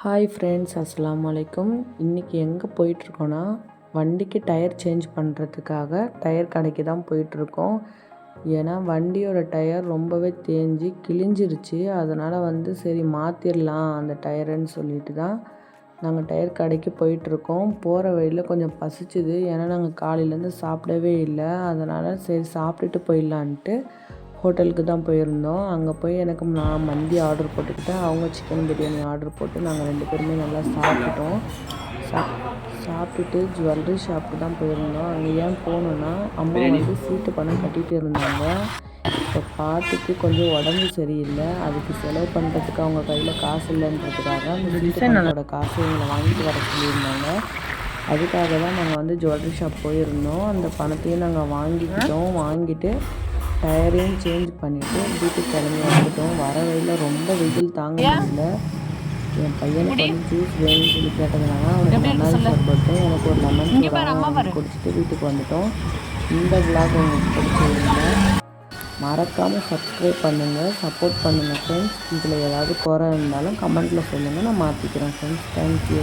Hi friends, அஸ்ஸலாமு அலைக்கும். இன்றைக்கி எங்கே போயிட்டுருக்கோன்னா, வண்டிக்கு டயர் சேஞ்ச் பண்ணுறதுக்காக டயர் கடைக்கு தான் போயிட்டுருக்கோம். ஏன்னா வண்டியோட டயர் ரொம்பவே தேஞ்சு கிழிஞ்சிருச்சு. அதனால் சரி மாற்றிடலாம் அந்த டயருன்னு சொல்லிட்டு தான் நாங்கள் டயர் கடைக்கு போயிட்டுருக்கோம். போகிற வழியில் கொஞ்சம் பசிச்சுது. ஏன்னா நாங்கள் காலையிலேருந்து சாப்பிடவே இல்லை. அதனால் சரி சாப்பிட்டுட்டு போயிடலான்ட்டு ஹோட்டலுக்கு தான் போயிருந்தோம். அங்கே போய் நான் மந்தி ஆர்டர் போட்டுக்கிட்டேன். அவங்க சிக்கன் பிரியாணி ஆர்டர் போட்டு நாங்கள் 2 பேருமே நல்லா சாப்பிட்டுட்டோம். சாப்பிட்டுட்டு ஜுவல்லரி ஷாப்புக்கு தான் போயிருந்தோம். அங்கே ஏன் போனோன்னா, அம்மா சீட்டு பணம் கட்டிகிட்டு இருந்தாங்க. இப்போ பாட்டிக்கு கொஞ்சம் உடம்பு சரியில்லை. அதுக்கு செலவு பண்ணுறதுக்கு அவங்க கையில் காசு இல்லைன்றதுக்காக அந்த சீட்டு பணத்தோட காசு இவங்களை வாங்கிட்டு வர சொல்லியிருந்தாங்க. அதுக்காக தான் நாங்கள் ஜுவல்லரி ஷாப் போயிருந்தோம். அந்த பணத்தையும் நாங்கள் வாங்கிட்டு டயரையும் சேஞ்ச் பண்ணிவிட்டு வீட்டுக்கு கிளம்பி வந்துட்டோம். வர வழியில் ரொம்ப வெயில் தாங்க முடியல. என் பையனுக்கு ஜூஸ் வேணும்னு சொல்லி கேட்டதுனால அவனுக்கு மணாலி சர்பட்டும் எனக்கு ஒரு லெமன் சோடா குடிச்சிட்டு வீட்டுக்கு வந்துட்டோம். இந்த விளாக் உங்களுக்கு பிடிச்சிருந்தா மறக்காமல் சப்ஸ்கிரைப் பண்ணுங்கள், சப்போர்ட் பண்ணுங்கள் ஃப்ரெண்ட்ஸ். இதில் ஏதாவது குறை இருந்தாலும் கமெண்ட்டில் சொல்லுங்கள், நான் மாற்றிக்கிறேன் ஃப்ரெண்ட்ஸ். தேங்க்யூ.